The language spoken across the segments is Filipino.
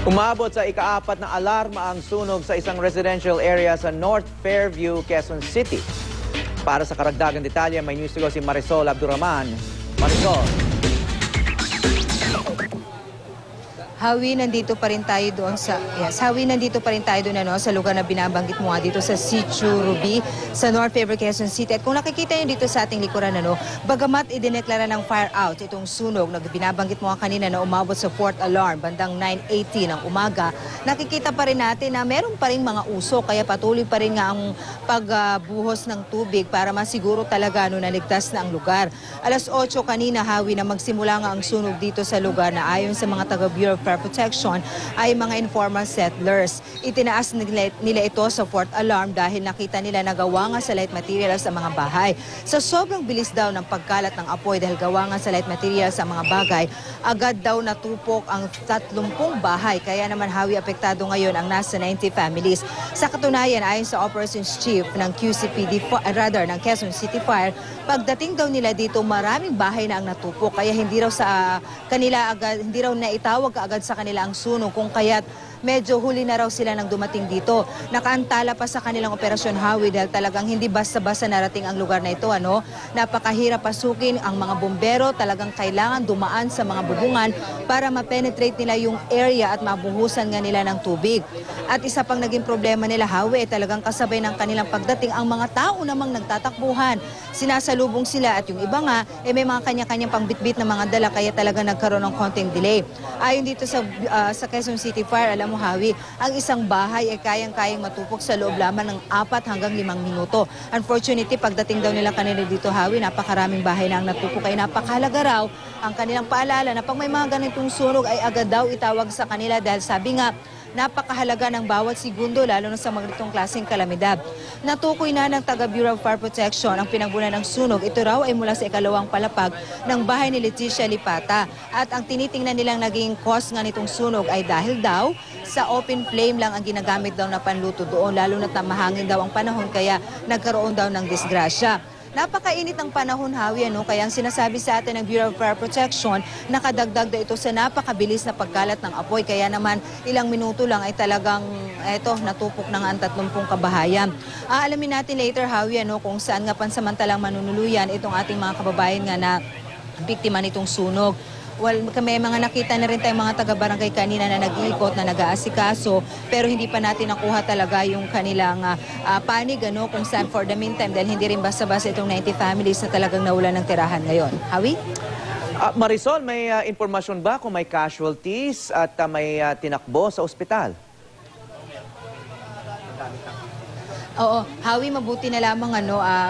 Umabot sa ika-4 na alarma ang sunog sa isang residential area sa North Fairview, Quezon City. Para sa karagdagang detalye, may news to go si Marisol Abdurrahman. Marisol. Hawi, nandito pa rin tayo doon sa sa lugar na binabanggit mo nga dito sa Sitio Ruby sa North Fairview, Quezon City. At kung nakikita niyo dito sa ating likuran, bagamat idineklara ng fire out itong sunog na binabanggit mo nga kanina na umabot sa 4th alarm bandang 9:80 ng umaga, nakikita pa rin natin na meron pa rin mga usok, kaya patuloy pa rin nga ang pagbuhos ng tubig para masiguro talaga naligtas na ang lugar. Alas 8 kanina, Hawi, na magsimula nga ang sunog dito sa lugar na ayon sa mga taga Bureau of Fire Protection ay mga informal settlers. Itinaas nila ito sa 4th alarm dahil nakita nila na gawa nga sa light materials sa mga bahay. Sa sobrang bilis daw ng pagkalat ng apoy dahil gawa nga sa light materials sa mga bagay, agad daw natupok ang 30 bahay. Kaya naman, Hawi, apektado ngayon ang nasa 90 families. Sa katunayan, ayon sa Operations Chief ng ng Quezon City Fire, pagdating daw nila dito, maraming bahay na ang natupok. Kaya hindi raw naitawag kaagad sa kanila ang sunog, kung kaya't medyo huli na raw sila nang dumating dito. Nakaantala pa sa kanilang operasyon, Hawi, dahil talagang hindi basta-basta narating ang lugar na ito. Napakahirap pasukin ang mga bumbero, talagang kailangan dumaan sa mga bubungan para ma-penetrate nila yung area at mabuhusan nga nila ng tubig. At isa pang naging problema nila, Hawi, talagang kasabay ng kanilang pagdating ang mga tao namang nagtatakbuhan. Sinasalubong sila at yung iba nga, may mga kanya-kanyang pangbitbit na mga dala, kaya talaga nagkaroon ng konting delay. Ayon dito sa Quezon City Fire, alam mo, Hawi, ang isang bahay ay kayang-kayang matupok sa loob lamang ng 4 hanggang 5 minuto. Unfortunately, pagdating daw nila kanila dito, Hawi, napakaraming bahay na ang natupok, ay napakahalaga raw ang kanilang paalala na pag may mga ganitong sunog ay agad daw itawag sa kanila dahil sabi nga, napakahalaga ng bawat segundo lalo na sa mga ganitong klaseng kalamidad. Natukoy na ng taga Bureau of Fire Protection ang pinagmulan ng sunog. Ito raw ay mula sa ikalawang palapag ng bahay ni Leticia Lipata. At ang tinitingnan nilang naging cause nga nitong sunog ay dahil daw sa open flame lang ang ginagamit daw na panluto doon, lalo na't mahangin daw ang panahon kaya nagkaroon daw ng disgrasya. Napakainit ng panahon, Hawi, kaya ang sinasabi sa atin ng Bureau of Fire Protection, nakadagdag na ito sa napakabilis na pagkalat ng apoy. Kaya naman ilang minuto lang ay talagang natupok na nga ang 30 kabahayan. Aalamin natin later, Hawi, kung saan nga pansamantalang manunuluyan itong ating mga kababayan nga na biktima nitong sunog. Well, may mga nakita na rin tayong mga taga-barangay kanina na nag-iikot, na nag-aasikaso, pero hindi pa natin nakuha talaga yung kanilang panig, kung saan for the meantime, dahil hindi rin basta-basta itong 90 families na talagang nawalan ng tirahan ngayon. Hawi? Marisol, may informasyon ba kung may casualties at may tinakbo sa ospital? Oo, Hawi, mabuti na lamang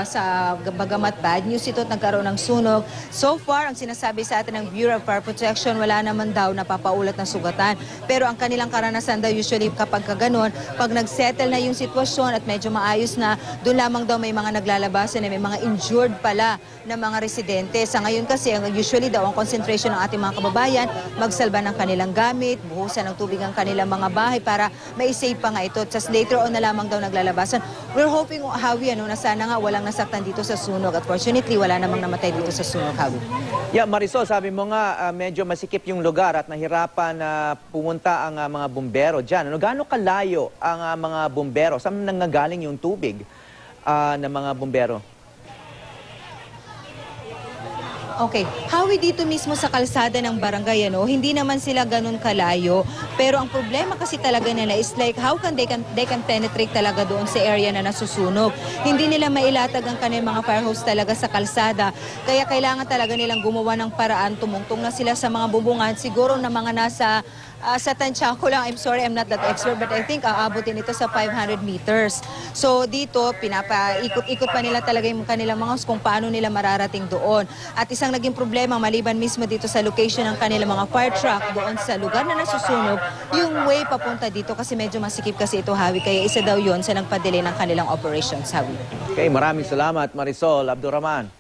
sa bagamat bad news ito at nagkaroon ng sunog. So far, ang sinasabi sa atin ng Bureau of Fire Protection, wala naman daw napapaulat ng sugatan. Pero ang kanilang karanasan daw usually kapag kaganon, pag nagsettle na yung sitwasyon at medyo maayos na, doon lamang daw may mga naglalabasan na may mga injured pala na mga residente. Sa ngayon kasi, usually daw ang concentration ng ating mga kababayan, magsalba ng kanilang gamit, buhusan ng tubig ang kanilang mga bahay para ma-save pa nga ito. Just later on na lamang daw naglalabasan. We're hoping, Hawi, na sana nga walang nasaktan dito sa sunog. At fortunately, wala namang namatay dito sa sunog, Hawi. Yeah, Marisol, sabi mo nga medyo masikip yung lugar at nahirapan na pumunta ang mga bumbero dyan. Gaano kalayo ang mga bumbero? Saan nanggagaling yung tubig ng mga bumbero? Okay, Hawi, dito mismo sa kalsada ng barangay, hindi naman sila ganun kalayo. Pero ang problema kasi talaga nila is like how they can penetrate talaga doon sa area na nasusunog. Hindi nila mailatag ang kanilang mga fire hose talaga sa kalsada. Kaya kailangan talaga nilang gumawa ng paraan, tumungtong na sila sa mga bubungan. Siguro na mga nasa sa tansya ko lang, I'm sorry, I'm not that expert, but I think aabutin ito sa 500 meters. So dito, pinapaikot-ikot pa nila talaga yung kanilang mga kung paano nila mararating doon. At isang naging problema, maliban mismo dito sa location ng kanilang mga fire truck doon sa lugar na nasusunog, yung way papunta dito kasi medyo masikip kasi ito, Hawi. Kaya isa daw yon sa nagpa-delay ng kanilang operations, Hawi. Okay, maraming salamat, Marisol Abdurrahman.